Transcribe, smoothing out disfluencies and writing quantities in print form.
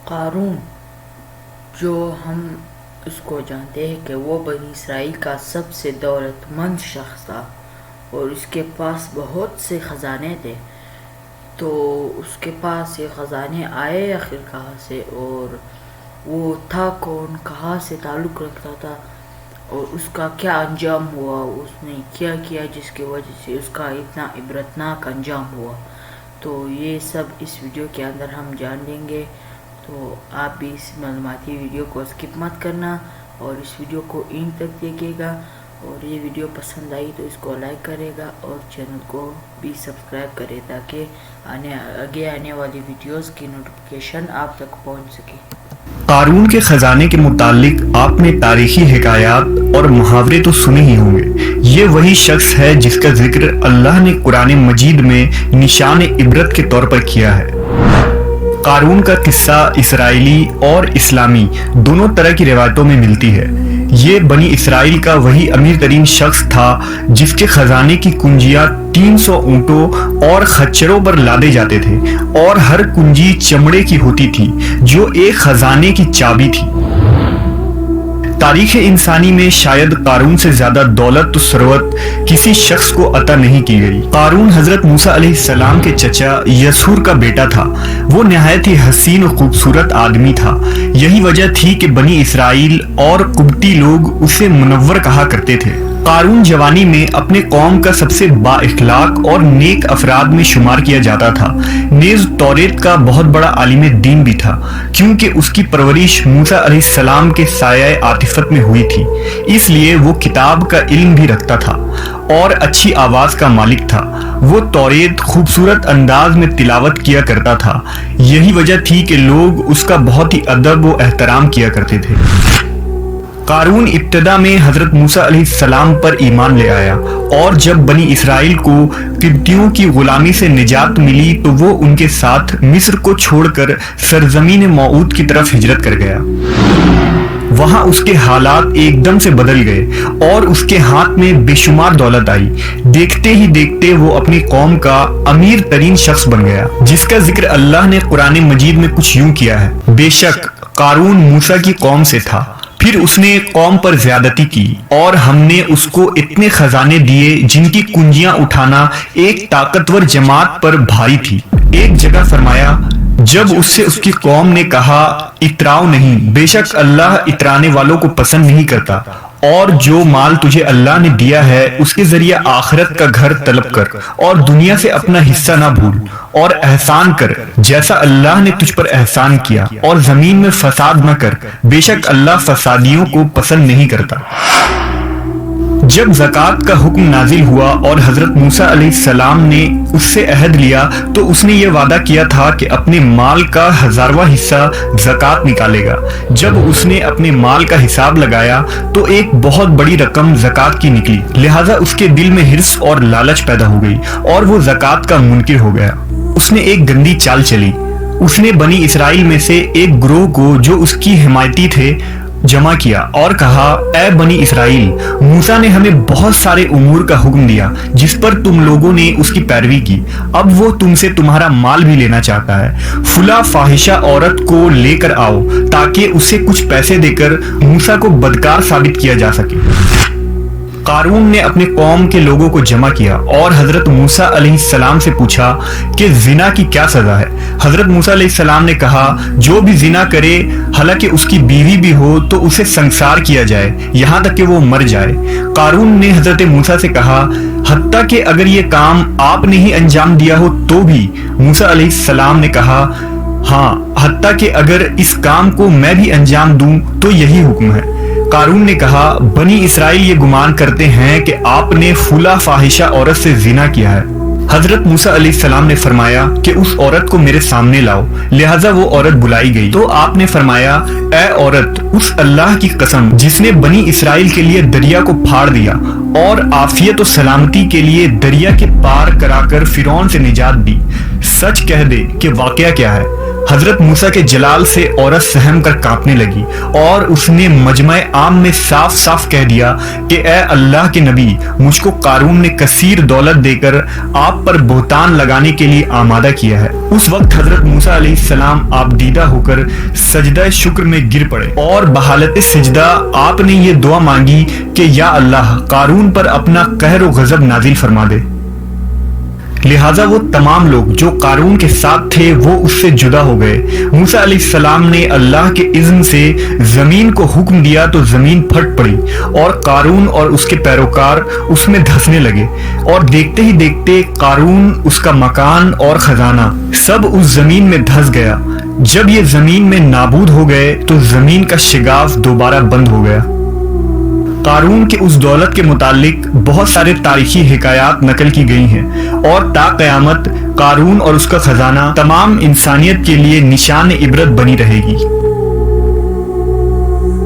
قارون جو ہم اس کو جانتے ہیں کہ وہ بنی اسرائیل کا سب سے دولت مند شخص تھا اور اس کے پاس بہت سے خزانے تھے. تو اس کے پاس یہ خزانے آئے آخر کہاں سے، اور وہ تھا کون، کہاں سے تعلق رکھتا تھا، اور اس کا کیا انجام ہوا، اس نے کیا کیا جس کی وجہ سے اس کا اتنا عبرتناک انجام ہوا. تو یہ سب اس ویڈیو کے اندر ہم جان لیں گے. تو آپ بھی اس معلوماتی ویڈیو کو اسکپ مت کرنا اور اس ویڈیو کو اینڈ تک دیکھیے گا، اور یہ ویڈیو پسند آئی تو اس کو لائک کرے گا اور چینل کو بھی سبسکرائب کرے تاکہ آگے آنے والی ویڈیوز کی نوٹیفیکیشن آپ تک پہنچ سکے. قارون کے خزانے کے متعلق آپ نے تاریخی حکایات اور محاورے تو سنے ہی ہوں گے. یہ وہی شخص ہے جس کا ذکر اللہ نے قرآن مجید میں نشان عبرت کے طور پر کیا ہے. قارون کا قصہ اسرائیلی اور اسلامی دونوں طرح کی روایتوں میں ملتی ہے. یہ بنی اسرائیل کا وہی امیر ترین شخص تھا جس کے خزانے کی کنجیاں 300 اونٹوں اور خچروں پر لادے جاتے تھے، اور ہر کنجی چمڑے کی ہوتی تھی جو ایک خزانے کی چابی تھی. تاریخ انسانی میں شاید قارون سے زیادہ دولت و ثروت کسی شخص کو عطا نہیں کی گئی. قارون حضرت موسیٰ علیہ السلام کے چچا یسور کا بیٹا تھا. وہ نہایت ہی حسین و خوبصورت آدمی تھا. یہی وجہ تھی کہ بنی اسرائیل اور قبطی لوگ اسے منور کہا کرتے تھے. قارون جوانی میں اپنے قوم کا سب سے با اخلاق اور نیک افراد میں شمار کیا جاتا تھا. نیز توریت کا بہت بڑا عالم دین بھی تھا، کیونکہ اس کی پرورش موسیٰ علیہ السلام کے سایہ عاطفت میں ہوئی تھی. اس لیے وہ کتاب کا علم بھی رکھتا تھا اور اچھی آواز کا مالک تھا. وہ توریت خوبصورت انداز میں تلاوت کیا کرتا تھا. یہی وجہ تھی کہ لوگ اس کا بہت ہی ادب و احترام کیا کرتے تھے. قارون ابتدا میں حضرت موسیٰ علیہ السلام پر ایمان لے آیا، اور جب بنی اسرائیل کو قبطیوں کی غلامی سے نجات ملی تو وہ ان کے ساتھ مصر کو چھوڑ کر سرزمین موعود کی طرف ہجرت کر گیا. وہاں اس کے حالات ایک دم سے بدل گئے اور اس کے ہاتھ میں بے شمار دولت آئی. دیکھتے ہی دیکھتے وہ اپنی قوم کا امیر ترین شخص بن گیا، جس کا ذکر اللہ نے قرآن مجید میں کچھ یوں کیا ہے: بے شک قارون موسیٰ کی قوم سے تھا، پھر اس نے قوم پر زیادتی کی، اور ہم نے اس کو اتنے خزانے دیے جن کی کنجیاں اٹھانا ایک طاقتور جماعت پر بھاری تھی. ایک جگہ فرمایا، جب اس سے اس کی قوم نے کہا اتراؤ نہیں، بے شک اللہ اترانے والوں کو پسند نہیں کرتا، اور جو مال تجھے اللہ نے دیا ہے اس کے ذریعے آخرت کا گھر طلب کر، اور دنیا سے اپنا حصہ نہ بھول، اور احسان کر جیسا اللہ نے تجھ پر احسان کیا، اور زمین میں فساد نہ کر، بے شک اللہ فسادیوں کو پسند نہیں کرتا. جب زکوٰۃ کا حکم نازل ہوا اور حضرت موسیٰ علیہ السلام نے اس سے عہد لیا تو اس نے یہ وعدہ کیا تھا کہ اپنے مال کا 1000واں حصہ زکوٰۃ نکالے گا. جب اس نے اپنے مال کا حساب لگایا تو ایک بہت بڑی رقم زکوٰۃ کی نکلی، لہٰذا اس کے دل میں حرص اور لالچ پیدا ہو گئی اور وہ زکوٰۃ کا منکر ہو گیا. اس نے ایک گندی چال چلی. اس نے بنی اسرائیل میں سے ایک گروہ کو جو اس کی حمایتی تھے جمع کیا اور کہا، اے بنی اسرائیل، موسیٰ نے ہمیں بہت سارے امور کا حکم دیا جس پر تم لوگوں نے اس کی پیروی کی. اب وہ تم سے تمہارا مال بھی لینا چاہتا ہے. فلاں فاحشہ عورت کو لے کر آؤ تاکہ اسے کچھ پیسے دے کر موسیٰ کو بدکار ثابت کیا جا سکے. قارون نے اپنے قوم کے لوگوں کو جمع کیا اور حضرت موسیٰ علیہ السلام سے پوچھا کہ زنا کی کیا سزا ہے. حضرت موسیٰ علیہ السلام نے کہا، جو بھی زنا کرے حالانکہ اس کی بیوی بھی ہو تو اسے سنسار کیا جائے یہاں تک کہ وہ مر جائے. قارون نے حضرت موسیٰ سے کہا، حتیٰ کہ اگر یہ کام آپ نے ہی انجام دیا ہو تو بھی؟ موسیٰ علیہ السلام نے کہا، ہاں، حتیٰ کہ اگر اس کام کو میں بھی انجام دوں تو یہی حکم ہے. قارون نے کہا، بنی اسرائیل یہ گمان کرتے ہیں کہ آپ نے فلاں فاحشہ عورت سے زنا کیا ہے. حضرت موسیٰ علیہ السلام نے فرمایا کہ اس عورت کو میرے سامنے لاؤ. لہٰذا وہ عورت بلائی گئی تو آپ نے فرمایا، اے عورت، اس اللہ کی قسم جس نے بنی اسرائیل کے لیے دریا کو پھاڑ دیا اور عافیت و سلامتی کے لیے دریا کے پار کرا کر فرعون سے نجات دی، سچ کہہ دے کہ واقعہ کیا ہے. حضرت موسیٰ کے جلال سے عورت سہم کر کانپنے لگی اور اس نے مجمع عام میں صاف صاف کہہ دیا کہ اے اللہ کے نبی، مجھ کو قارون نے کثیر دولت دے کر آپ پر بہتان لگانے کے لیے آمادہ کیا ہے۔ اس وقت حضرت موسیٰ علیہ السلام آپ دیدہ ہو کر سجدہ شکر میں گر پڑے اور بحالت سجدہ آپ نے یہ دعا مانگی کہ یا اللہ، قارون پر اپنا قہر و غضب نازل فرما دے۔ لہٰذا وہ تمام لوگ جو قارون کے ساتھ تھے وہ اس سے جدا ہو گئے۔ موسیٰ علیہ السلام نے اللہ کے اذن سے زمین کو حکم دیا تو زمین پھٹ پڑی اور قارون اور اس کے پیروکار اس میں دھسنے لگے، اور دیکھتے ہی دیکھتے قارون، اس کا مکان اور خزانہ سب اس زمین میں دھس گیا۔ جب یہ زمین میں نابود ہو گئے تو زمین کا شگاف دوبارہ بند ہو گیا۔ قارون کے اس دولت کے متعلق بہت سارے تاریخی حکایات نقل کی گئی ہیں، اور تا قیامت قارون اور اس کا خزانہ تمام انسانیت کے لیے نشان عبرت بنی رہے گی۔